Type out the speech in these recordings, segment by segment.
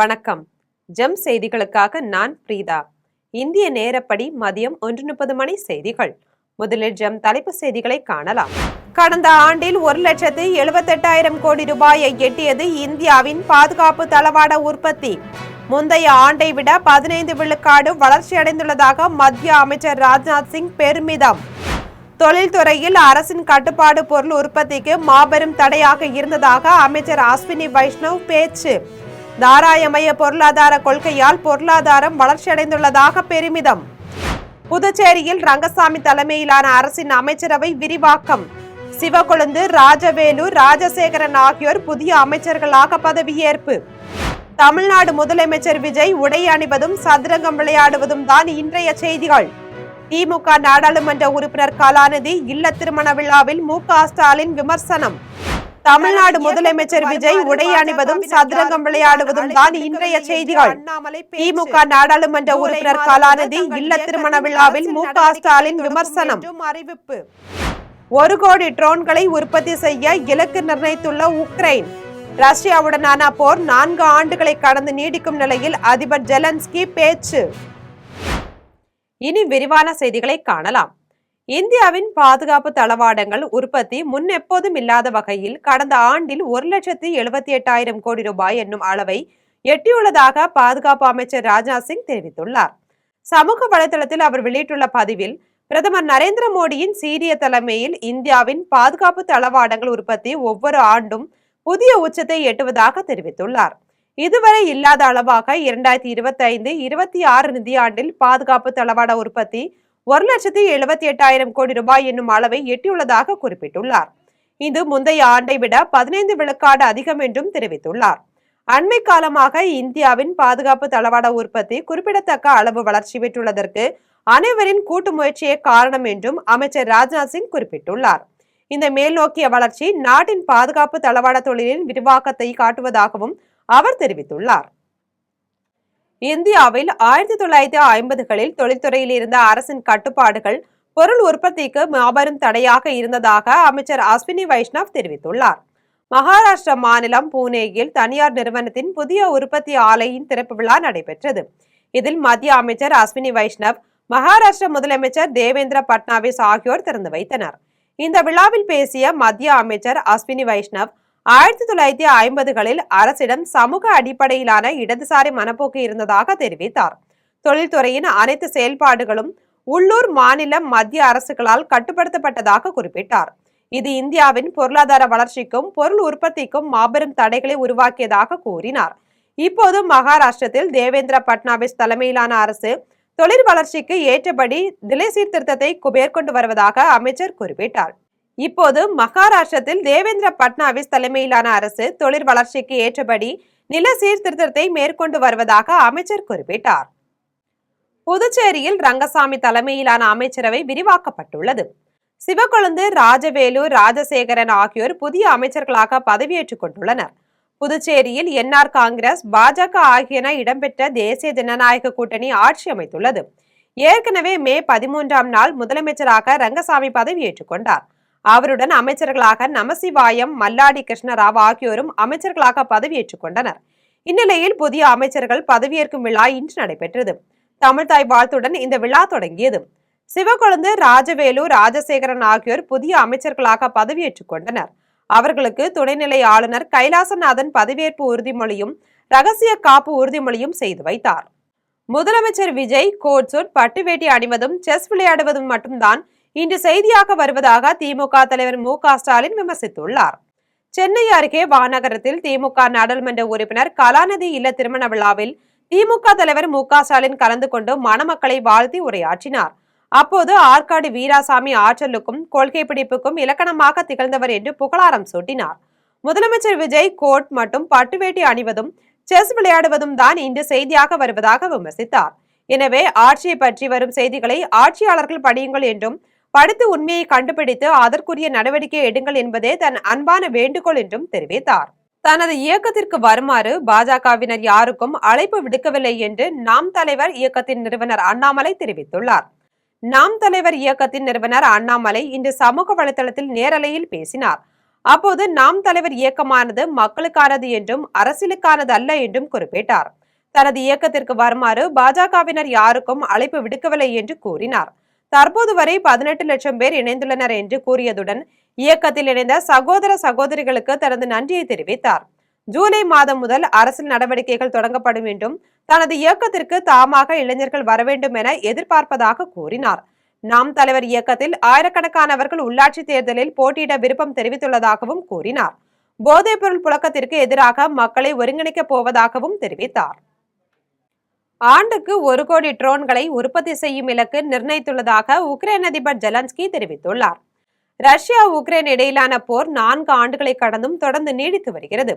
வணக்கம். ஜெம் செய்திகளுக்காக நான் பிரீதா. இந்திய நேரப்படி மதியம் 1:30 மணி செய்திகள். முதலில் ஜெம் தலைப்பு செய்திகளை காணலாம். கடந்த ஆண்டில் 1,78,000 கோடி ரூபாயை எட்டியது இந்தியாவின் பாதுகாப்பு தளவாட உற்பத்தி. முந்தைய ஆண்டை விட 15 விழுக்காடு வளர்ச்சியடைந்துள்ளதாக மத்திய அமைச்சர் ராஜ்நாத் சிங் பெருமிதம். தொழில்துறையில் அரசின் கட்டுப்பாடு பொருள் உற்பத்திக்கு மாபெரும் தடையாக இருந்ததாக அமைச்சர் அஸ்வினி வைஷ்ணவ் பேச்சு. தாராயமய பொருளாதார கொள்கையால் பொருளாதாரம் வளர்ச்சியடைந்துள்ளதாக பெருமிதம். புதுச்சேரியில் ரங்கசாமி தலைமையிலான அரசின் அமைச்சரவை விரிவாக்கம். சிவக்கொழுந்து, ராஜவேலு, ராஜசேகரன் ஆகியோர் புதிய அமைச்சர்களாக பதவியேற்பு. தமிழ்நாடு முதலமைச்சர் விஜய் உடை அணிவதும் சதுரங்கம் விளையாடுவதும் தான் இன்றைய செய்திகள். திமுக நாடாளுமன்ற உறுப்பினர் கலாநிதி இல்ல திருமண விழாவில் மு.க. ஸ்டாலின் விமர்சனம். தமிழ்நாடு முதலமைச்சர் விஜய் உடை அணிவதும் சதுரங்கம் விளையாடுவதும் தான் இன்றைய செய்திகள். திமுக நாடாளுமன்ற உறுப்பினர் கலாநிதி இல்ல திருமண விழாவில் மு.க. ஸ்டாலின் விமர்சனம். அறிவிப்பு. 1 கோடி ட்ரோன்களை உற்பத்தி செய்ய இலக்கு நிர்ணயித்துள்ள உக்ரைன். ரஷ்யாவுடனான போர் 4 ஆண்டுகளை கடந்து நீடிக்கும் நிலையில் அதிபர் ஜெலன்ஸ்கி பேச்சு. இனி விரிவான செய்திகளை காணலாம். இந்தியாவின் பாதுகாப்பு தளவாடங்கள் உற்பத்தி முன் எப்போதும் இல்லாத வகையில் கடந்த ஆண்டில் 1,78,000 கோடி ரூபாய் என்னும் அளவை எட்டியுள்ளதாக பாதுகாப்பு அமைச்சர் ராஜ்நாத் சிங் தெரிவித்துள்ளார். சமூக வலைதளத்தில் அவர் வெளியிட்டுள்ள பதிவில், பிரதமர் நரேந்திர மோடியின் சீரிய தலைமையில் இந்தியாவின் பாதுகாப்பு தளவாடங்கள் உற்பத்தி ஒவ்வொரு ஆண்டும் புதிய உச்சத்தை எட்டுவதாக தெரிவித்துள்ளார். இதுவரை இல்லாத அளவாக 2025-26 நிதியாண்டில் பாதுகாப்பு தளவாட உற்பத்தி 1,78,000 கோடி ரூபாய் என்னும் அளவை எட்டியுள்ளதாக குறிப்பிட்டுள்ளார். இது முந்தைய ஆண்டை விட 15 விழுக்காடு அதிகம் என்றும் தெரிவித்துள்ளார். அண்மை காலமாக இந்தியாவின் பாதுகாப்பு தளவாட உற்பத்தி குறிப்பிடத்தக்க அளவு வளர்ச்சி பெற்றுள்ளதற்கு அனைவரின் கூட்டு முயற்சியே காரணம் என்றும் அமைச்சர் ராஜ்நாத் சிங் குறிப்பிட்டுள்ளார். இந்த மேல்நோக்கிய வளர்ச்சி நாட்டின் பாதுகாப்பு தளவாட தொழிலின் விரிவாக்கத்தை காட்டுவதாகவும் அவர் தெரிவித்துள்ளார். இந்தியாவில் 1950களில் தொழில்துறையில் இருந்த அரசின் கட்டுப்பாடுகள் பொருள் உற்பத்திக்கு மாபெரும் தடையாக இருந்ததாக அமைச்சர் அஸ்வினி வைஷ்ணவ் தெரிவித்துள்ளார். மகாராஷ்டிரா மாநிலம் பூனேயில் தனியார் நிறுவனத்தின் புதிய உற்பத்தி ஆலையின் திறப்பு விழா நடைபெற்றது. இதில் மத்திய அமைச்சர் அஸ்வினி வைஷ்ணவ், மகாராஷ்டிரா முதலமைச்சர் தேவேந்திர பட்னாவிஸ் ஆகியோர் திறந்து வைத்தனர். இந்த விழாவில் பேசிய மத்திய அமைச்சர் அஸ்வினி வைஷ்ணவ், 1950களில் அரசிடம் சமூக அடிப்படையிலான இடதுசாரி மனப்போக்கு இருந்ததாக தெரிவித்தார். தொழில்துறையின் அனைத்து செயல்பாடுகளும் உள்ளூர், மாநில, மத்திய அரசுகளால் கட்டுப்படுத்தப்பட்டதாக குறிப்பிட்டார். இது இந்தியாவின் பொருளாதார வளர்ச்சிக்கும் பொருள் உற்பத்திக்கும் மாபெரும் தடைகளை உருவாக்கியதாக கூறினார். இப்போது மகாராஷ்டிரத்தில் தேவேந்திர பட்னாவிஸ் தலைமையிலான அரசு தொழில் வளர்ச்சிக்கு ஏற்றபடி நிலை சீர்திருத்தத்தை மேற்கொண்டு வருவதாக அமைச்சர் குறிப்பிட்டார். இப்போது மகாராஷ்டிரத்தில் தேவேந்திர பட்னாவிஸ் தலைமையிலான அரசு தொழில் வளர்ச்சிக்கு ஏற்றபடி நில சீர்திருத்தத்தை மேற்கொண்டு வருவதாக அமைச்சர் குறிப்பிட்டார். புதுச்சேரியில் ரங்கசாமி தலைமையிலான அமைச்சரவை விரிவாக்கப்பட்டுள்ளது. சிவக்கொழுந்து, ராஜவேலு, ராஜசேகரன் ஆகியோர் புதிய அமைச்சர்களாக பதவியேற்றுக் கொண்டுள்ளனர். புதுச்சேரியில் என்ஆர் காங்கிரஸ், பாஜக ஆகியன இடம்பெற்ற தேசிய ஜனநாயக கூட்டணி ஆட்சி அமைத்துள்ளது. ஏற்கனவே மே 13ஆம் நாள் முதலமைச்சராக ரங்கசாமி பதவியேற்றுக் கொண்டார். அவருடன் அமைச்சர்களாக நமசிவாயம், மல்லாடி கிருஷ்ணராவ் ஆகியோரும் அமைச்சர்களாக பதவியேற்றுக் கொண்டனர். இந்நிலையில் புதிய அமைச்சர்கள் பதவியேற்கும் விழா இன்று நடைபெற்றது. தமிழ்தாய் வாழ்த்துடன் இந்த விழா தொடங்கியது. சிவக்கொழுந்து, ராஜவேலு, ராஜசேகரன் ஆகியோர் புதிய அமைச்சர்களாக பதவியேற்றுக் கொண்டனர். அவர்களுக்கு துணைநிலை ஆளுநர் கைலாசநாதன் பதவியேற்பு உறுதிமொழியும் ரகசிய காப்பு உறுதிமொழியும் செய்து வைத்தார். முதலமைச்சர் விஜய் கோட் சூட், பட்டுவேட்டி அணிவதும் செஸ் விளையாடுவதும் மட்டும்தான் இன்று செய்தியாக வருவதாக திமுக தலைவர் மு.க. ஸ்டாலின் விமர்சித்துள்ளார். சென்னை அருகே வானகரத்தில் திமுக நாடாளுமன்ற உறுப்பினர் கலாநிதி இல்ல திருமண விழாவில் திமுக தலைவர் மு.க. ஸ்டாலின் கலந்து கொண்டு மணமக்களை வாழ்த்தி உரையாற்றினார். அப்போது ஆற்காடு வீராசாமி ஆற்றலுக்கும் கொள்கை பிடிப்புக்கும் இலக்கணமாக திகழ்ந்தவர் என்று புகழாரம் சூட்டினார். முதலமைச்சர் விஜய் கோட் மற்றும் பட்டுவேட்டி அணிவதும் செஸ் விளையாடுவதும் தான் இன்று செய்தியாக வருவதாக விமர்சித்தார். எனவே ஆட்சியை பற்றி வரும் செய்திகளை ஆட்சியாளர்கள் படியுங்கள் என்றும், படித்து உண்மையை கண்டுபிடித்து அதற்குரிய நடவடிக்கை எடுங்கள் என்பதே தன் அன்பான வேண்டுகோள் என்றும் தெரிவித்தார். தனது இயக்கத்திற்கு வருமாறு பாஜகவினர் யாருக்கும் அழைப்பு விடுக்கவில்லை என்று நாம் தலைவர் இயக்கத்தின் நிறுவனர் அண்ணாமலை தெரிவித்துள்ளார். நாம் தலைவர் இயக்கத்தின் நிறுவனர் அண்ணாமலை இன்று சமூக வலைதளத்தில் நேரலையில் பேசினார். அப்போது நாம் தலைவர் இயக்கமானது மக்களுக்கானது என்றும் அரசியலுக்கானது அல்ல என்றும் குறிப்பிட்டார். தனது இயக்கத்திற்கு வருமாறு பாஜகவினர் யாருக்கும் அழைப்பு விடுக்கவில்லை என்று கூறினார். தற்போது வரை 18 லட்சம் பேர் இணைந்துள்ளனர் என்று கூறியதுடன் இயக்கத்தில் இணைந்த சகோதர சகோதரிகளுக்கு தனது நன்றியை தெரிவித்தார். ஜூலை மாதம் முதல் அரசியல் நடவடிக்கைகள் தொடங்கப்படும் என்றும் தனது இயக்கத்திற்கு தாமாக இளைஞர்கள் வர வேண்டும் என எதிர்பார்ப்பதாக கூறினார். நாம் தலைவர் இயக்கத்தில் ஆயிரக்கணக்கானவர்கள் உள்ளாட்சி தேர்தலில் போட்டியிட விருப்பம் தெரிவித்துள்ளதாகவும் கூறினார். போதைப்பொருள் புழக்கத்திற்கு எதிராக மக்களை ஒருங்கிணைக்கப் போவதாகவும் தெரிவித்தார். ஆண்டுக்கு 1 கோடி ட்ரோன்களை உற்பத்தி செய்யும் இலக்கு நிர்ணயித்துள்ளதாக உக்ரைன் அதிபர் ஜெலன்ஸ்கி தெரிவித்துள்ளார். ரஷ்யா உக்ரைன் இடையிலான போர் 4 ஆண்டுகளை கடந்தும் தொடர்ந்து நீடித்து வருகிறது.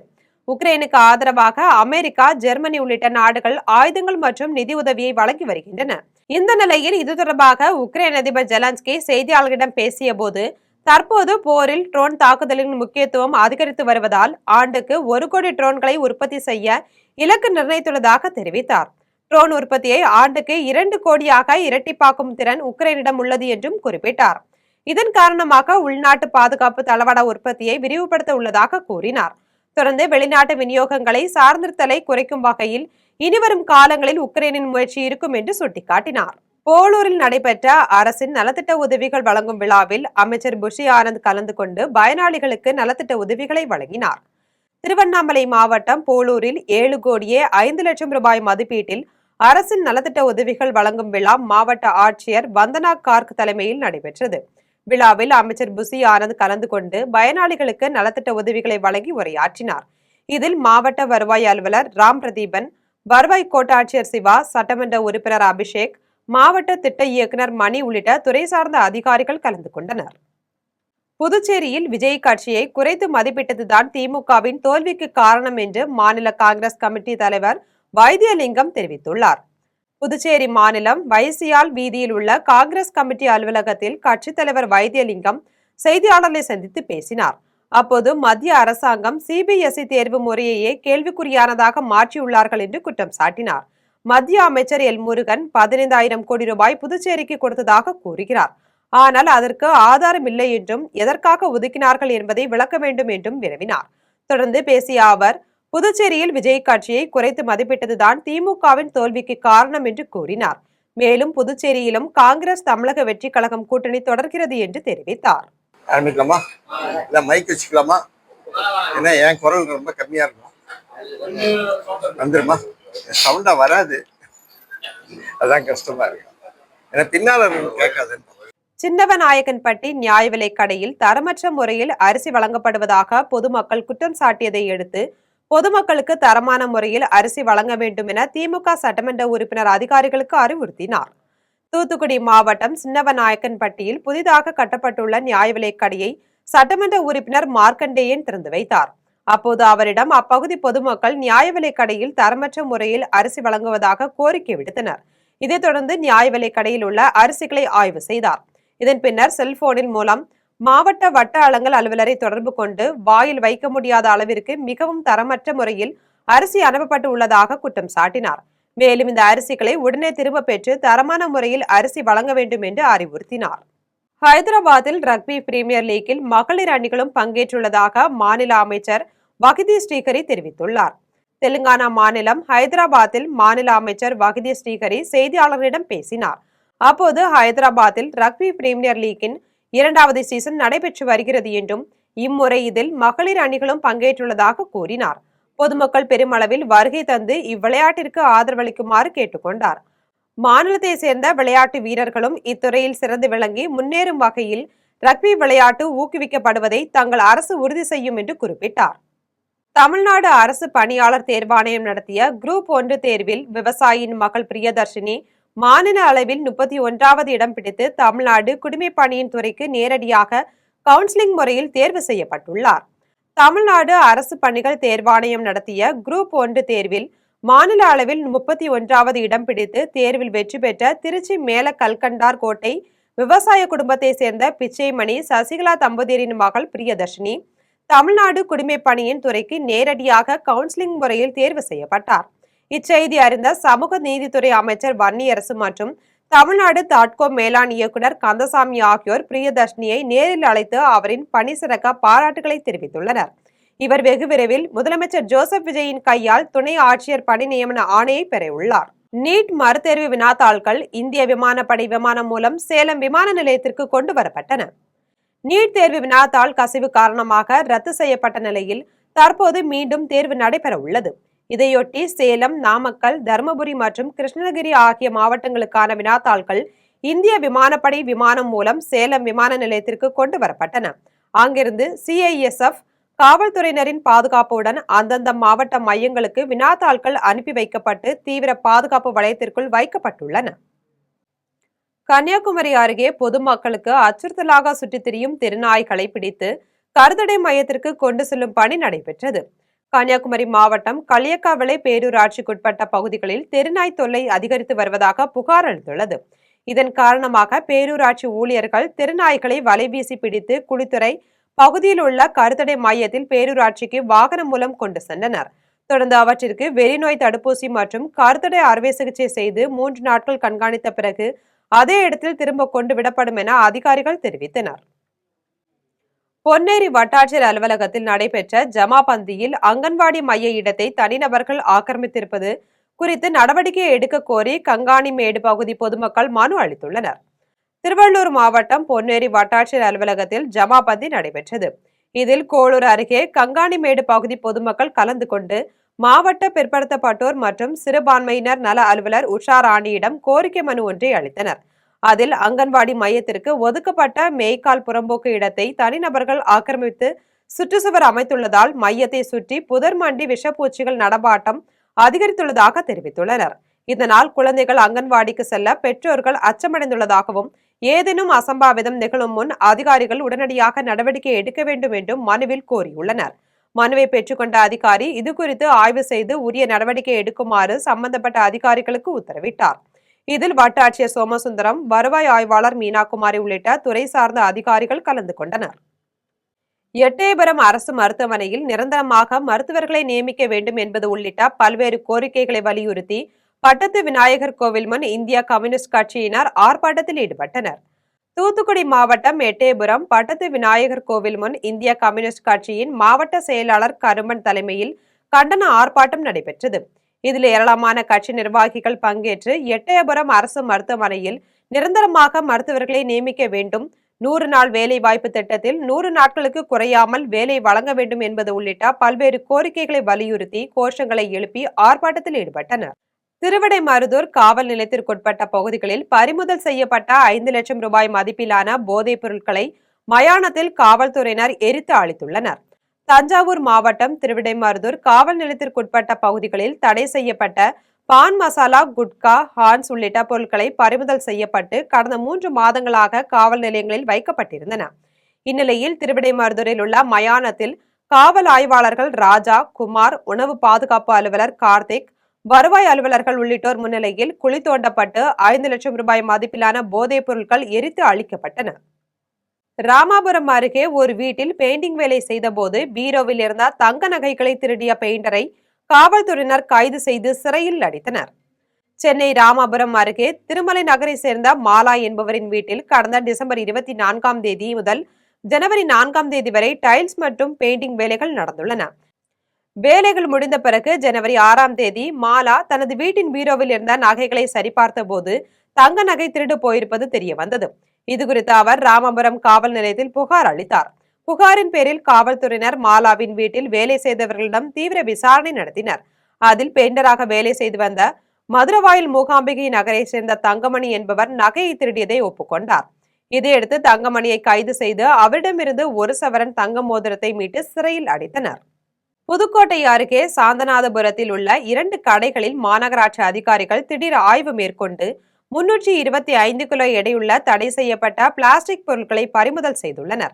உக்ரைனுக்கு ஆதரவாக அமெரிக்கா, ஜெர்மனி உள்ளிட்ட நாடுகள் ஆயுதங்கள் மற்றும் நிதி உதவியை வழங்கி வருகின்றன. இந்த நிலையில் இது தொடர்பாக உக்ரைன் அதிபர் ஜெலன்ஸ்கி செய்தியாளர்களிடம் பேசிய போது, தற்போது போரில் ட்ரோன் தாக்குதலின் முக்கியத்துவம் அதிகரித்து வருவதால் ஆண்டுக்கு 1 கோடி ட்ரோன்களை உற்பத்தி செய்ய இலக்கு நிர்ணயித்துள்ளதாக தெரிவித்தார். ட்ரோன் உற்பத்தியை ஆண்டுக்கு 2 கோடியாக இரட்டிப்பாக்கும் திறன் உக்ரைனிடம் உள்ளது என்றும் குறிப்பிட்டார். இதன் காரணமாக உள்நாட்டு பாதுகாப்பு தளவாட உற்பத்தியை விரிவுபடுத்த உள்ளதாக கூறினார். தொடர்ந்து வெளிநாட்டு விநியோகங்களை சார்ந்திருத்தலை குறைக்கும் வகையில் இனிவரும் காலங்களில் உக்ரைனின் முயற்சி இருக்கும் என்று சுட்டிக்காட்டினார். போலூரில் நடைபெற்ற அரசின் நலத்திட்ட உதவிகள் வழங்கும் விழாவில் அமைச்சர் புஷி ஆனந்த் கலந்து கொண்டு பயனாளிகளுக்கு நலத்திட்ட உதவிகளை வழங்கினார். திருவண்ணாமலை மாவட்டம் போலூரில் 7 கோடியே 5 லட்சம் ரூபாய் மதிப்பீட்டில் அரசின் நலத்திட்ட உதவிகள் வழங்கும் விழா மாவட்ட ஆட்சியர் வந்தனா கார்க் தலைமையில் நடைபெற்றது. விழாவில் அமைச்சர் புஷி ஆனந்த் கலந்து கொண்டு பயனாளிகளுக்கு நலத்திட்ட உதவிகளை வழங்கி உரையாற்றினார். இதில் மாவட்ட வருவாய் அலுவலர் ராம் பிரதீபன், வருவாய் கோட்டாட்சியர் சிவா, சட்டமன்ற உறுப்பினர் அபிஷேக், மாவட்ட திட்ட இயக்குனர் மணி உள்ளிட்ட துறை சார்ந்த அதிகாரிகள் கலந்து கொண்டனர். புதுச்சேரியில் விஜய் கட்சியை குறைத்து மதிப்பிட்டதுதான் திமுகவின் தோல்விக்கு காரணம் என்று மாநில காங்கிரஸ் கமிட்டி தலைவர் வைத்தியலிங்கம் தெரிவித்துள்ளார். புதுச்சேரி மாநிலம் வைசியால் வீதியில் உள்ள காங்கிரஸ் கமிட்டி அலுவலகத்தில் கட்சித் தலைவர் வைத்தியலிங்கம் செய்தியாளர்களை சந்தித்து பேசினார். அப்போது மத்திய அரசாங்கம் சிபிஎஸ்இ தேர்வு முறையையே கேள்விக்குறியானதாக மாற்றியுள்ளார்கள் என்று குற்றம் சாட்டினார். மத்திய அமைச்சர் எல் முருகன் 15,000 கோடி ரூபாய் புதுச்சேரிக்கு கொடுத்ததாக கூறுகிறார். ஆனால் அதற்கு ஆதாரம் இல்லை என்றும் எதற்காக ஒதுக்கினார்கள் என்பதை விளக்க வேண்டும் என்றும் வினவினார். தொடர்ந்து பேசிய அவர், புதுச்சேரியில் விஜய் கட்சியை குறைத்து மதிப்பிட்டதுதான் திமுகவின் தோல்விக்கு காரணம் என்று கூறினார். மேலும் புதுச்சேரியிலும் காங்கிரஸ் தமிழக வெற்றி கழகம் கூட்டணி தொடர்கிறது என்று தெரிவித்தார். என் குரல் ரொம்ப கம்மியா இருக்கும், வந்துருமா? சவுண்டா வராது, அதான் கஷ்டமா இருக்கு. பின்னால கேட்காது. சின்னவநாயக்கன்பட்டி நியாய விலை கடையில் தரமற்ற முறையில் அரிசி வழங்கப்படுவதாக பொதுமக்கள் குற்றம் சாட்டியதை அடுத்து பொதுமக்களுக்கு தரமான முறையில் அரிசி வழங்க வேண்டும் என திமுக சட்டமன்ற உறுப்பினர் அதிகாரிகளுக்கு அறிவுறுத்தினார். தூத்துக்குடி மாவட்டம் சின்னவநாயக்கன்பட்டியில் புதிதாக கட்டப்பட்டுள்ள நியாய விலை கடையை சட்டமன்ற உறுப்பினர் மார்க்கண்டேயன் திறந்து வைத்தார். அப்போது அவரிடம் அப்பகுதி பொதுமக்கள் நியாய விலை கடையில் தரமற்ற முறையில் அரிசி வழங்குவதாக கோரிக்கை விடுத்தனர். இதைத் தொடர்ந்து நியாய விலை கடையில் உள்ள அரிசிகளை ஆய்வு செய்தார். இதன் பின்னர் செல்போனின் மூலம் மாவட்ட வட்ட அலங்கல் அலுவலரை தொடர்பு கொண்டு வாயில் வைக்க முடியாத அளவிற்கு மிகவும் தரமற்ற முறையில் அரிசி அனுப்பப்பட்டு உள்ளதாக குற்றம் சாட்டினார். மேலும் இந்த அரிசிகளை உடனே திரும்ப பெற்று தரமான முறையில் அரிசி வழங்க வேண்டும் என்று அறிவுறுத்தினார். ஹைதராபாத்தில் ரக்பி பிரீமியர் லீக்கில் மகளிர் அணிகளும் பங்கேற்றுள்ளதாக மாநில அமைச்சர் வகிதி ஸ்ரீஹரி தெரிவித்துள்ளார். தெலுங்கானா மாநிலம் ஹைதராபாத்தில் மாநில அமைச்சர் வகிதி ஸ்ரீஹரி செய்தியாளர்களிடம் பேசினார். அப்போது ஹைதராபாத்தில் ரக்பி பிரீமியர் லீக்கின் 2வது சீசன் நடைபெற்று வருகிறது என்றும் இம்முறை இதில் மகளிர் அணிகளும் பங்கேற்றுள்ளதாக கூறினார். பொதுமக்கள் பெருமளவில் வருகை தந்து இவ்விளையாட்டிற்கு ஆதரவளிக்குமாறு கேட்டுக்கொண்டார். மாநிலத்தை சேர்ந்த விளையாட்டு வீரர்களும் இத்துறையில் சிறந்து விளங்கி முன்னேறும் வகையில் ரக்பி விளையாட்டு ஊக்குவிக்கப்படுவதை தங்கள் அரசு உறுதி செய்யும் என்று குறிப்பிட்டார். தமிழ்நாடு அரசு பணியாளர் தேர்வாணையம் நடத்திய குரூப் 1 தேர்வில் விவசாயியின் மகள் பிரியதர்ஷினி மாநில அளவில் 31வது இடம் பிடித்து தமிழ்நாடு குடிமைப்பணியின் துறைக்கு நேரடியாக கவுன்சிலிங் முறையில் தேர்வு செய்யப்பட்டுள்ளார். தமிழ்நாடு அரசு பணிகள் தேர்வாணையம் நடத்திய குரூப் 1 தேர்வில் மாநில அளவில் 31வது இடம் பிடித்து தேர்வில் வெற்றி பெற்ற திருச்சி மேல கல்கண்டார் கோட்டை விவசாய குடும்பத்தை சேர்ந்த பிச்சைமணி சசிகலா தம்பதியரின் மகள் பிரியதர்ஷினி தமிழ்நாடு குடிமைப்பணியின் துறைக்கு நேரடியாக கவுன்சிலிங் முறையில் தேர்வு செய்யப்பட்டார். இச்செய்தி அறிந்த சமூக நீதித்துறை அமைச்சர் வன்னியரசு மற்றும் தமிழ்நாடு தாட்கோ மேலாண் இயக்குனர் கந்தசாமி ஆகியோர் பிரியதர்ஷினியை நேரில் அழைத்து அவரின் பணி சிறக்க பாராட்டுகளை தெரிவித்துள்ளனர். இவர் வெகு விரைவில் முதலமைச்சர் ஜோசப் விஜயின் கையால் துணை ஆட்சியர் பணி நியமன ஆணையை பெறவுள்ளார். நீட் மறுதேர்வு வினாத்தாள்கள் இந்திய விமானப்படை விமானம் மூலம் சேலம் விமான நிலையத்திற்கு கொண்டு வரப்பட்டன. நீட் தேர்வு வினாத்தாள் கசிவு காரணமாக ரத்து செய்யப்பட்ட நிலையில் தற்போது மீண்டும் தேர்வு நடைபெற உள்ளது. இதையொட்டி சேலம், நாமக்கல், தருமபுரி மற்றும் கிருஷ்ணகிரி ஆகிய மாவட்டங்களுக்கான வினாத்தாள்கள் இந்திய விமானப்படை விமானம் மூலம் சேலம் விமான நிலையத்திற்கு கொண்டு வரப்பட்டன. அங்கிருந்து CISF காவல்துறையினரின் பாதுகாப்புடன் அந்தந்த மாவட்ட மையங்களுக்கு வினாத்தாள்கள் அனுப்பி வைக்கப்பட்டு தீவிர பாதுகாப்பு வளையத்திற்குள் வைக்கப்பட்டுள்ளன. கன்னியாகுமரி அருகே பொதுமக்களுக்கு அச்சுறுத்தலாக சுற்றித் திரியும் தெருநாய்களை பிடித்து கருத்தடை மையத்திற்கு கொண்டு செல்லும் பணி நடைபெற்றது. கன்னியாகுமரி மாவட்டம் களியக்காவிளை பேரூராட்சிக்குட்பட்ட பகுதிகளில் தெருநாய் தொல்லை அதிகரித்து வருவதாக புகார் அளித்துள்ளது. இதன் காரணமாக பேரூராட்சி ஊழியர்கள் தெருநாய்களை வலைவீசி பிடித்து குளித்துறை பகுதியில் உள்ள கருத்தடை மையத்தில் பேரூராட்சிக்கு வாகனம் மூலம் கொண்டு சென்றனர். தொடர்ந்து அவற்றிற்கு வெறிநோய் தடுப்பூசி மற்றும் கருத்தடை அறுவை சிகிச்சை செய்து 3 நாட்கள் கண்காணித்த பிறகு அதே இடத்தில் திரும்ப கொண்டு விடப்படும் என அதிகாரிகள் தெரிவித்தனர். பொன்னேரி வட்டாட்சியர் அலுவலகத்தில் நடைபெற்ற ஜமாபந்தியில் அங்கன்வாடி மைய இடத்தை தனிநபர்கள் ஆக்கிரமித்திருப்பது குறித்து நடவடிக்கை எடுக்க கோரி கங்காணிமேடு பகுதி பொதுமக்கள் மனு அளித்துள்ளனர். திருவள்ளூர் மாவட்டம் பொன்னேரி வட்டாட்சியர் அலுவலகத்தில் ஜமாபந்தி நடைபெற்றது. இதில் கோளூர் அருகே கங்காணிமேடு பகுதி பொதுமக்கள் கலந்து கொண்டு மாவட்ட பிற்படுத்தப்பட்டோர் மற்றும் சிறுபான்மையினர் நல அலுவலர் உஷா ராணியிடம் கோரிக்கை மனு ஒன்றை அளித்தனர். அதில் அங்கன்வாடி மையத்திற்கு ஒதுக்கப்பட்ட மேய்க்கால் புறம்போக்கு இடத்தை தனிநபர்கள் ஆக்கிரமித்து சுற்றுச்சுவர் அமைத்துள்ளதால் மையத்தை சுற்றி புதர் மண்டி விஷப்பூச்சிகள் நடமாட்டம் அதிகரித்துள்ளதாக தெரிவித்துள்ளனர். இதனால் குழந்தைகள் அங்கன்வாடிக்கு செல்ல பெற்றோர்கள் அச்சமடைந்துள்ளதாகவும் ஏதேனும் அசம்பாவிதம் நிகழும் முன் அதிகாரிகள் உடனடியாக நடவடிக்கை எடுக்க வேண்டும் என்றும் மனுவில் கோரியுள்ளனர். மனுவை பெற்றுக்கொண்ட அதிகாரி இதுகுறித்து ஆய்வு செய்து உரிய நடவடிக்கை எடுக்குமாறு சம்பந்தப்பட்ட அதிகாரிகளுக்கு உத்தரவிட்டார். இதில் வட்டாட்சியர் சோமசுந்தரம், வருவாய் ஆய்வாளர் மீனாகுமாரி உள்ளிட்ட துறை சார்ந்த அதிகாரிகள் கலந்து கொண்டனர். எட்டயபுரம் அரசு மருத்துவமனையில் நிரந்தரமாக மருத்துவர்களை நியமிக்க வேண்டும் என்பது உள்ளிட்ட பல்வேறு கோரிக்கைகளை வலியுறுத்தி பட்டத்து விநாயகர் கோவில் முன் இந்திய கம்யூனிஸ்ட் கட்சியினர் ஆர்ப்பாட்டத்தில் ஈடுபட்டனர். தூத்துக்குடி மாவட்டம் எட்டயபுரம் பட்டத்து விநாயகர் கோவில் முன் இந்திய கம்யூனிஸ்ட் கட்சியின் மாவட்ட செயலாளர் கருமன் தலைமையில் கண்டன ஆர்ப்பாட்டம் நடைபெற்றது. இதில் ஏராளமான கட்சி நிர்வாகிகள் பங்கேற்று எட்டயபுரம் அரசு மருத்துவமனையில் நிரந்தரமாக மருத்துவர்களை நியமிக்க வேண்டும், 100 நாள் வேலை வாய்ப்பு திட்டத்தில் 100 நாட்களுக்கு குறையாமல் வேலை வழங்க வேண்டும் என்பது உள்ளிட்ட பல்வேறு கோரிக்கைகளை வலியுறுத்தி கோஷங்களை எழுப்பி ஆர்ப்பாட்டத்தில் ஈடுபட்டனர். திருவிடைமருதூர் காவல் நிலையத்திற்குட்பட்ட பகுதிகளில் பறிமுதல் செய்யப்பட்ட 5 லட்சம் ரூபாய் மதிப்பிலான போதைப் பொருட்களை மயானத்தில் காவல்துறையினர் எரித்து அழித்துள்ளனர். தஞ்சாவூர் மாவட்டம் திருவிடைமருதூர் காவல் நிலையத்திற்குட்பட்ட பகுதிகளில் தடை செய்யப்பட்ட பான் மசாலா, குட்கா, ஹான்ஸ் உள்ளிட்ட பொருட்களை பறிமுதல் செய்யப்பட்டு கடந்த 3 மாதங்களாக காவல் நிலையங்களில் வைக்கப்பட்டிருந்தன. இந்நிலையில் திருவிடைமருதூரில் உள்ள மயானத்தில் காவல் ஆய்வாளர்கள் ராஜா, குமார், உணவு பாதுகாப்பு அலுவலர் கார்த்திக், வருவாய் அலுவலர்கள் உள்ளிட்டோர் முன்னிலையில் குழி தோண்டப்பட்டு 5 லட்சம் ரூபாய் மதிப்பிலான போதைப் பொருட்கள் எரித்து அழிக்கப்பட்டன. ராமாபுரம் அருகே ஒரு வீட்டில் பெயிண்டிங் வேலை செய்தபோது பீரோவில் இருந்த தங்க நகைகளை திருடிய பெயிண்டரை காவல்துறையினர் கைது செய்து சிறையில் அடைத்தனர். சென்னை ராமாபுரம் அருகே திருமலை நகரை சேர்ந்த மாலா என்பவரின் வீட்டில் கடந்த டிசம்பர் 24ஆம் தேதி முதல் ஜனவரி 4ஆம் தேதி வரை டைல்ஸ் மற்றும் பெயிண்டிங் வேலைகள் நடந்துள்ளன. வேலைகள் முடிந்த பிறகு ஜனவரி 6ஆம் தேதி மாலா தனது வீட்டின் பீரோவில் இருந்த நகைகளை சரிபார்த்த போது தங்க நகை திருடு போயிருப்பது தெரிய வந்தது. இதுகுறித்து அவர் ராமபுரம் காவல் நிலையத்தில் புகார் அளித்தார். புகாரின் பேரில் காவல்துறையினர் மாலாவின் வீட்டில் வேலை செய்தவர்களிடம் தீவிர விசாரணை நடத்தினர். அதில் பெயிண்டராக வேலை செய்து வந்த மதுரவாயில் மூகாம்பிகை நகரை சேர்ந்த தங்கமணி என்பவர் நகையை திருடியதை ஒப்புக்கொண்டார். இதையடுத்து தங்கமணியை கைது செய்து அவரிடமிருந்து 1 சவரன் தங்க மோதிரத்தை மீட்டு சிறையில் அடைத்தனர். புதுக்கோட்டை அருகே சாந்தநாதபுரத்தில் உள்ள 2 கடைகளில் மாநகராட்சி அதிகாரிகள் திடீர் ஆய்வு மேற்கொண்டு 325 கிலோ எடையுள்ள தடை செய்யப்பட்ட பிளாஸ்டிக் பொருட்களை பறிமுதல் செய்துள்ளனர்.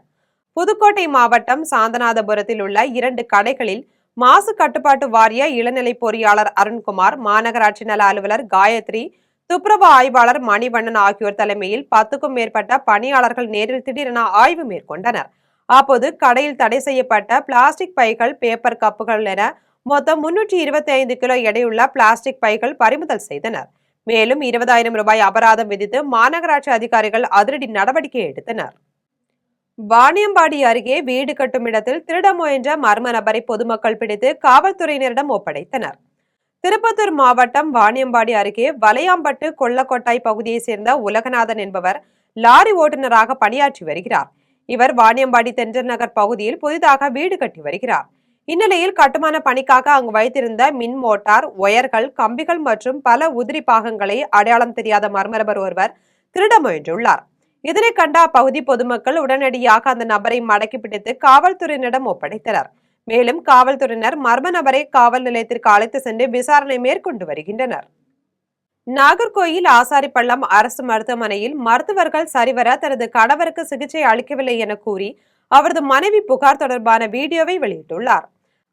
புதுக்கோட்டை மாவட்டம் சாந்தநாதபுரத்தில் உள்ள 2 கடைகளில் மாசு கட்டுப்பாட்டு வாரிய இளநிலை பொறியாளர் அருண்குமார், மாநகராட்சி நல அலுவலர் காயத்ரி, துப்புரவு ஆய்வாளர் மணிவண்ணன் ஆகியோர் தலைமையில் 10க்கும் மேற்பட்ட பணியாளர்கள் நேரில் திடீரென ஆய்வு மேற்கொண்டனர். அப்போது கடையில் தடை செய்யப்பட்ட பிளாஸ்டிக் பைகள், பேப்பர் கப்புகள் என மொத்தம் 325 கிலோ எடையுள்ள பிளாஸ்டிக் பைகள் பறிமுதல் செய்தனர். மேலும் 20,000 ரூபாய் அபராதம் விதித்து மாநகராட்சி அதிகாரிகள் அதிரடி நடவடிக்கை எடுத்தனர். வாணியம்பாடி அருகே வீடு கட்டும் இடத்தில் திருட முயன்ற மர்ம நபரை பொதுமக்கள் பிடித்து காவல்துறையினரிடம் ஒப்படைத்தனர். திருப்பத்தூர் மாவட்டம் வாணியம்பாடி அருகே வலையாம்பட்டு கொள்ளக்கொட்டாய் பகுதியைச் சேர்ந்த உலகநாதன் என்பவர் லாரி ஓட்டுநராக பணியாற்றி வருகிறார். இவர் வாணியம்பாடி தென்றல் நகர் பகுதியில் புதிதாக வீடு கட்டி வருகிறார். இந்நிலையில் கட்டுமான பணிக்காக அங்கு வைத்திருந்த மின் மோட்டார், ஒயர்கள், கம்பிகள் மற்றும் பல உதிரி பாகங்களை அடையாளம் தெரியாத மர்ம நபர் ஒருவர் திருட முயன்றுள்ளார். இதனை கண்ட அப்பகுதி பொதுமக்கள் உடனடியாக அந்த நபரை மடக்கி பிடித்து காவல்துறையினரிடம் ஒப்படைத்தனர். மேலும் காவல்துறையினர் மர்ம நபரை காவல் நிலையத்திற்கு அழைத்து சென்று விசாரணை மேற்கொண்டு வருகின்றனர். நாகர்கோயில் ஆசாரிப்பள்ளம் அரசு மருத்துவமனையில் மருத்துவர்கள் சரிவர தனது கணவருக்கு சிகிச்சை அளிக்கவில்லை என கூறி அவரது மனைவி புகார் தொடர்பான வீடியோவை வெளியிட்டுள்ளார்.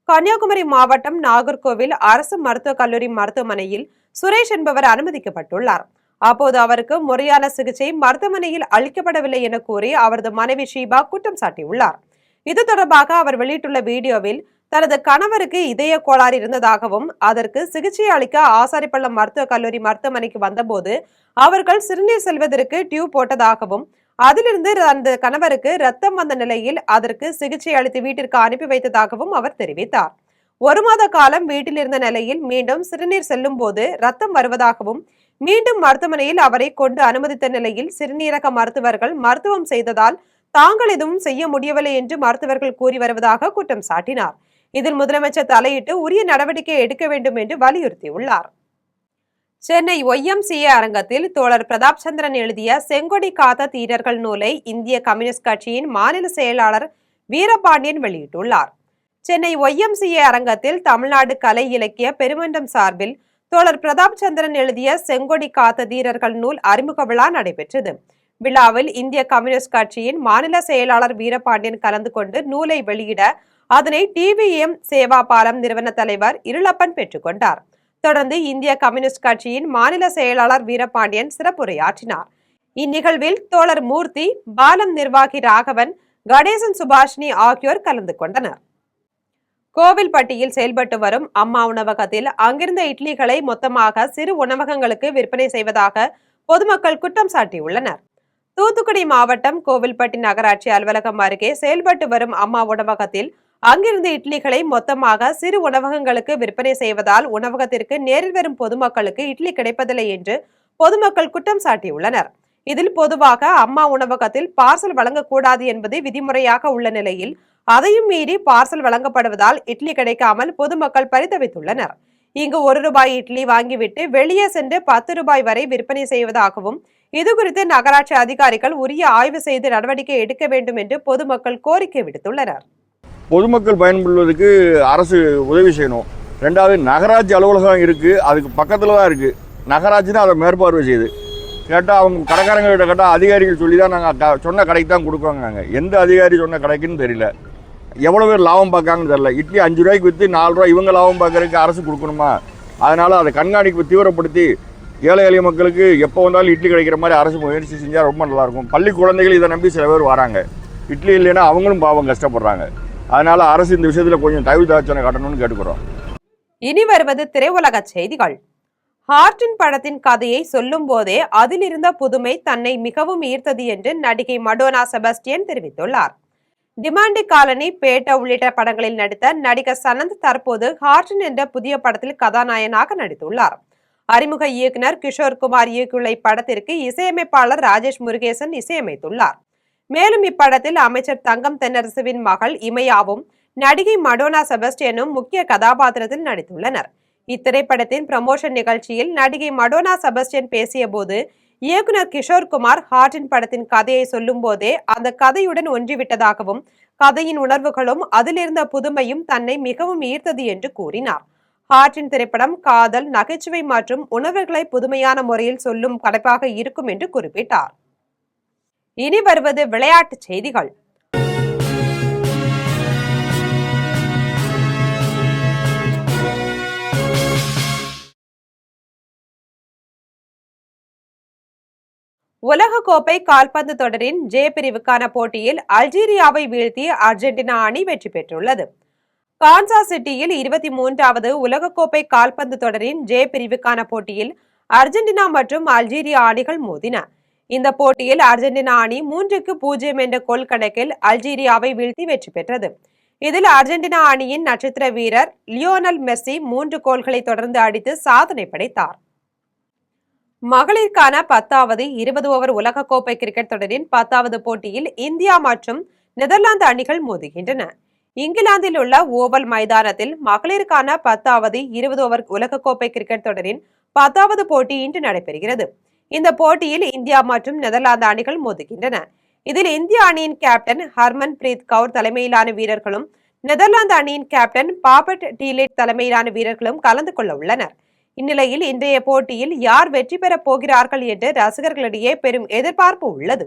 கன்னியாகுமரி மாவட்டம் நாகர்கோவில் அரசு மருத்துவக் கல்லூரி மருத்துவமனையில் சுரேஷ் என்பவர் அனுமதிக்கப்பட்டுள்ளார். அப்போது அவருக்கு முறையான சிகிச்சை மருத்துவமனையில் அளிக்கப்படவில்லை என கூறி அவரது மனைவி ஷீபா குற்றம் சாட்டியுள்ளார். இது தொடர்பாக அவர் வெளியிட்டுள்ள வீடியோவில் தனது கணவருக்கு இதய கோளாறு இருந்ததாகவும் அதற்கு சிகிச்சை அளிக்க ஆசாரிப்பள்ளம் மருத்துவக் கல்லூரி மருத்துவமனைக்கு வந்தபோது அவர்கள் சிறுநீர் செல்வதற்கு டியூப் போட்டதாகவும் அதிலிருந்து அந்த கணவருக்கு ரத்தம் வந்த நிலையில் அதற்கு சிகிச்சை அளித்து வீட்டிற்கு அனுப்பி வைத்ததாகவும் அவர் தெரிவித்தார். 1 மாத காலம் வீட்டில் இருந்த நிலையில் மீண்டும் சிறுநீர் செல்லும் போது ரத்தம் வருவதாகவும் மீண்டும் மருத்துவமனையில் அவரை கொண்டு அனுமதித்த நிலையில் சிறுநீரக மருத்துவர்கள் மருத்துவம் செய்ததால் தாங்கள் எதுவும் செய்ய முடியவில்லை என்று மருத்துவர்கள் கூறி வருவதாக குற்றம் சாட்டினார். இதில் முதலமைச்சர் தலையிட்டு உரிய நடவடிக்கை எடுக்க வேண்டும் என்று வலியுறுத்தியுள்ளார். சென்னை YMCA அரங்கத்தில் தோழர் பிரதாப் சந்திரன் எழுதிய செங்கொடி காத்த தீரர்கள் நூலை இந்திய கம்யூனிஸ்ட் கட்சியின் மாநில செயலாளர் வீரபாண்டியன் வெளியிட்டுள்ளார். சென்னை YMCA அரங்கத்தில் தமிழ்நாடு கலை இலக்கிய பெருமன்றம் சார்பில் தோழர் பிரதாப் சந்திரன் எழுதிய செங்கொடி காத்த தீரர்கள் நூல் அறிமுக விழா நடைபெற்றது. விழாவில் இந்திய கம்யூனிஸ்ட் கட்சியின் மாநில செயலாளர் வீரபாண்டியன் கலந்து கொண்டு நூலை வெளியிட அதனை TVM சேவா பாலம் நிறுவன தலைவர் இருளப்பன் பெற்றுக்கொண்டார். தொடர்ந்து இந்திய கம்யூனிஸ்ட் கட்சியின் மாநில செயலாளர் வீரபாண்டியன் சிறப்புரையாற்றினார். இந்நிகழ்வில் தோழர் மூர்த்தி, பாலம் நிர்வாகி ராகவன், கணேசன், சுபாஷினி ஆகியோர் கலந்து கொண்டனர். கோவில்பட்டியில் செயல்பட்டு வரும் அம்மா உணவகத்தில் அங்கிருந்த இட்லிகளை மொத்தமாக சிறு உணவகங்களுக்கு விற்பனை செய்வதாக பொதுமக்கள் குற்றம் சாட்டியுள்ளனர். தூத்துக்குடி மாவட்டம் கோவில்பட்டி நகராட்சி அலுவலகம் அருகே செயல்பட்டு வரும் அம்மா உணவகத்தில் அங்கிருந்த இட்லிகளை மொத்தமாக சிறு உணவகங்களுக்கு விற்பனை செய்வதால் உணவகத்திற்கு நேரில் வரும் பொதுமக்களுக்கு இட்லி கிடைப்பதில்லை என்று பொதுமக்கள் குற்றம் சாட்டியுள்ளனர். இதில் பொதுவாக அம்மா உணவகத்தில் பார்சல் வழங்கக்கூடாது என்பது விதிமுறையாக உள்ள நிலையில் அதையும் மீறி பார்சல் வழங்கப்படுவதால் இட்லி கிடைக்காமல் பொதுமக்கள் பரிதவித்துள்ளனர். இங்கு 1 ரூபாய் இட்லி வாங்கிவிட்டு வெளியே சென்று 10 ரூபாய் வரை விற்பனை செய்வதாகவும் இதுகுறித்து நகராட்சி அதிகாரிகள் உரிய ஆய்வு செய்து நடவடிக்கை எடுக்க வேண்டும் என்று பொதுமக்கள் கோரிக்கை விடுத்துள்ளனர். பொதுமக்கள் பயன்படுவதற்கு அரசு உதவி செய்யணும். 2வது நகராட்சி அலுவலகம் இருக்குது, அதுக்கு பக்கத்தில் தான் இருக்குது. நகராட்சி தான் அதை மேற்பார்வை செய்யுது. கேட்டால் அவங்க கடைக்காரங்ககிட்ட கேட்டால் அதிகாரிகள் சொல்லி தான் நாங்கள் சொன்ன கடைக்கு தான் கொடுக்குவாங்க. எந்த அதிகாரி சொன்ன கடைக்குன்னு தெரியல. எவ்வளோ பேர் லாபம் பார்க்காங்கன்னு தெரியல. இட்லி 5 ரூபாய்க்கு விற்று 4 ரூபா இவங்க லாபம் பார்க்கறதுக்கு அரசு கொடுக்கணுமா? அதனால் அதை கண்காணிப்பு தீவிரப்படுத்தி ஏழை எளிய மக்களுக்கு எப்போ வந்தாலும் இட்லி கிடைக்கிற மாதிரி அரசு முயற்சி செஞ்சால் ரொம்ப நல்லாயிருக்கும். பள்ளி குழந்தைகள் இதை நம்பி சில பேர் வராங்க. இட்லி இல்லைன்னா அவங்களும் பாவம் கஷ்டப்படுறாங்க. அதனால அரசு இந்த விஷயத்தில் கொஞ்சம் தயவு தாட்சணை காட்டணும்னு கேட்டுக்கிறோம். இனி வருவது திரையுலக செய்திகள். ஹார்டின் படத்தின் கதையை சொல்லும் போதே அதில் இருந்த புதுமை தன்னை மிகவும் ஈர்த்தது என்று நடிகை மடோனா செபஸ்டியன் தெரிவித்துள்ளார். டிமாண்டி காலனி, பேட்ட உள்ளிட்ட படங்களில் நடித்த நடிகர் சனந்த் தற்போது ஹார்டின் என்ற புதிய படத்தில் கதாநாயகனாக நடித்துள்ளார். அறிமுக இயக்குனர் கிஷோர் குமார் இயக்கியுள்ள இப்படத்திற்கு இசையமைப்பாளர் ராஜேஷ் முருகேசன் இசையமைத்துள்ளார். மேலும் இப்படத்தில் அமைச்சர் தங்கம் தென்னரசுவின் மகள் இமையாவும் நடிகை மடோனா செபஸ்டியனும் முக்கிய கதாபாத்திரத்தில் நடித்துள்ளனர். இத்திரைப்படத்தின் ப்ரமோஷன் நிகழ்ச்சியில் நடிகை மடோனா செபஸ்டியன் பேசிய போது இயக்குனர் கிஷோர் குமார் ஹார்டின் படத்தின் கதையை சொல்லும் போதே அந்த கதையுடன் ஒன்றிவிட்டதாகவும் கதையின் உணர்வுகளும் அதிலிருந்த புதுமையும் தன்னை மிகவும் ஈர்த்தது என்று கூறினார். ஹார்டின் திரைப்படம் காதல், நகைச்சுவை மற்றும் உணர்வுகளை புதுமையான முறையில் சொல்லும் படைப்பாக இருக்கும் என்று குறிப்பிட்டார். இனி வருவது விளையாட்டுச் செய்திகள். உலகக்கோப்பை கால்பந்து தொடரின் ஜே பிரிவுக்கான போட்டியில் அல்ஜீரியாவை வீழ்த்தி அர்ஜென்டினா அணி வெற்றி பெற்றுள்ளது. கான்சாஸ் சிட்டியில் 23வது உலகக்கோப்பை கால்பந்து தொடரின் ஜே பிரிவுக்கான போட்டியில் அர்ஜென்டினா மற்றும் அல்ஜீரியா அணிகள் மோதின. இந்த போட்டியில் அர்ஜென்டினா அணி 3-0 என்ற கோல் கணக்கில் அல்ஜீரியாவை வீழ்த்தி வெற்றி பெற்றது. இதில் அர்ஜென்டினா அணியின் நட்சத்திர வீரர் லியோனல் மெஸ்ஸி 3 கோல்களை தொடர்ந்து அடித்து சாதனை படைத்தார். மகளிருக்கான 10வது 20 ஓவர் உலகக்கோப்பை கிரிக்கெட் தொடரின் 10வது போட்டியில் இந்தியா மற்றும் நெதர்லாந்து அணிகள் மோதுகின்றன. இங்கிலாந்தில் உள்ள ஓவல் மைதானத்தில் மகளிருக்கான 10வது 20 ஓவர் உலகக்கோப்பை கிரிக்கெட் தொடரின் 10வது போட்டி இன்று நடைபெறுகிறது. இந்த போட்டியில் இந்தியா மற்றும் நெதர்லாந்து அணிகள் மோதுகின்றன. இதில் இந்திய அணியின் கேப்டன் ஹர்மன் பிரீத் கவுர் தலைமையிலான வீரர்களும் நெதர்லாந்து அணியின் கேப்டன் பாபட் டீலெட் தலைமையிலான வீரர்களும் கலந்து கொள்ள உள்ளனர். இந்நிலையில் இன்றைய போட்டியில் யார் வெற்றி பெறப் போகிறார்கள் என்று ரசிகர்களிடையே பெரும் எதிர்பார்ப்பு உள்ளது.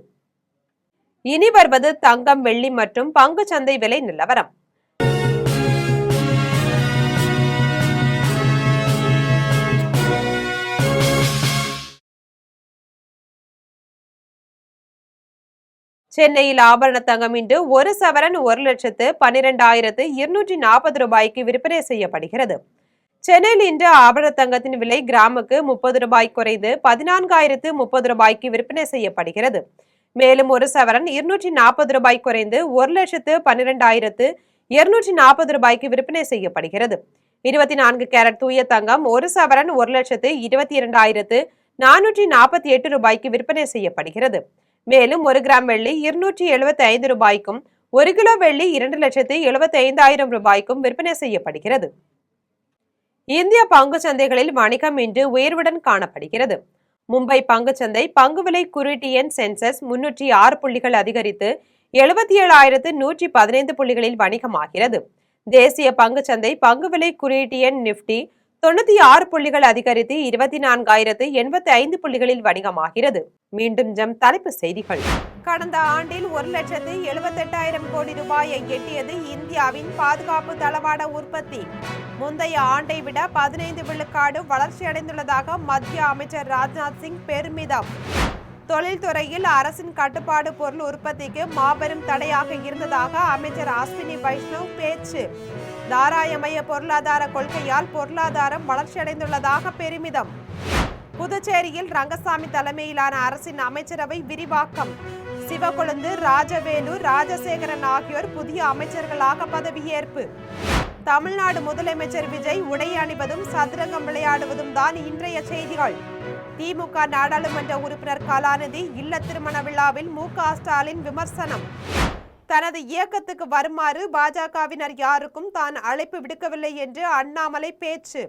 இனி வருவது தங்கம், வெள்ளி மற்றும் பங்கு சந்தை விலை நிலவரம். சென்னையில் ஆபரண தங்கம் இன்று 1 சவரன் 1,12,240 ரூபாய்க்கு விற்பனை செய்யப்படுகிறது. சென்னையில் இன்று ஆபரண தங்கத்தின் விலை கிராமுக்கு 30 ரூபாய் குறைந்து 14,030 ரூபாய்க்கு விற்பனை செய்யப்படுகிறது. மேலும் 1 சவரன் 240 ரூபாய் குறைந்து 1,12,240 ரூபாய்க்கு விற்பனை செய்யப்படுகிறது. 24 கேரட் தூய தங்கம் 1 சவரன் 1,22,448 ரூபாய்க்கு விற்பனை செய்யப்படுகிறது. மேலும் 1 கிராம் வெள்ளி 275 ரூபாய்க்கும் 1 கிலோ வெள்ளி 2,75,000 ரூபாய்க்கும் விற்பனை செய்யப்படுகிறது. இந்திய பங்கு சந்தைகளில் வணிகம் இன்று உயர்வுடன் காணப்படுகிறது. மும்பை பங்குச்சந்தை பங்கு விலை குறியீட்டு எண் சென்செக்ஸ் 306 புள்ளிகள் அதிகரித்து 77,115 புள்ளிகளில் வணிகமாகிறது. தேசிய பங்குச்சந்தை பங்கு விலை குறியீட்டு எண் நிப்டி 96 புள்ளிகள் அதிகரித்து 24,085 புள்ளிகளில் வணிகமாகிறது. மீண்டும் ஜம் தலைப்பு செய்திகள். கடந்த ஆண்டில் 1,78,000 கோடி ரூபாயை எட்டியது இந்தியாவின் பாதுகாப்பு தளவாட உற்பத்தி. முந்தைய ஆண்டை விட 15 விழுக்காடு வளர்ச்சியடைந்துள்ளதாக மத்திய அமைச்சர் ராஜ்நாத் சிங் பெருமிதம். தொழில்துறையில் அரசின் கட்டுப்பாடு பொருள் உற்பத்திக்கு மாபெரும் தடையாக இருந்ததாக அமைச்சர் அஸ்வினி வைஷ்ணவ் பேச்சு. தாராயமய பொருளாதார கொள்கையால் பொருளாதாரம் வளர்ச்சியடைந்துள்ளதாக பெருமிதம். புதுச்சேரியில் ரங்கசாமி தலைமையிலான அரசின் அமைச்சரவை விரிவாக்கம். சிவக்கொழுந்து, ராஜவேலு, ராஜசேகரன் ஆகியோர் புதிய அமைச்சர்களாக பதவியேற்பு. தமிழ்நாடு முதலமைச்சர் விஜய் உடை அணிவதும் சதுரங்கம் விளையாடுவதும் தான் இன்றைய செய்திகள். திமுக நாடாளுமன்ற உறுப்பினர் கலாநிதி இல்ல திருமண விழாவில் மு.க. ஸ்டாலின் விமர்சனம். தனது இயக்கத்துக்கு வருமாறு பாஜகவினர் யாருக்கும் தான் அழைப்பு விடுக்கவில்லை என்று அண்ணாமலை பேச்சு.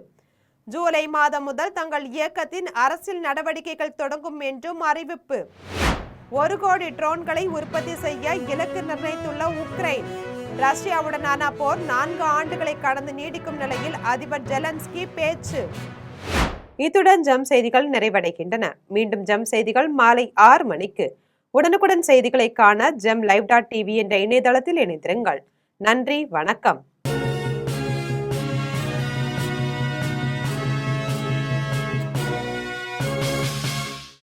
ஜூலை மாதம் முதல் தங்கள் இயக்கத்தின் அரசியல் நடவடிக்கைகள் தொடங்கும் என்றும் அறிவிப்பு. 1 கோடி ட்ரோன்களை உற்பத்தி செய்ய இலக்கு நிர்ணயித்துள்ள உக்ரைன். ரஷ்யாவுடனான போர் 4 ஆண்டுகளை கடந்து நீடிக்கும் நிலையில் அதிபர் ஜெலன்ஸ்கி பேச்சு. இத்துடன் ஜம் செய்திகள் நிறைவடைகின்றன. மீண்டும் ஜம் செய்திகள் மாலை 6 மணிக்கு. உடனுக்குடன் செய்திகளை காண ஜம் live.tv என்ற இணையதளத்தில் இணைந்திருங்கள். நன்றி, வணக்கம்.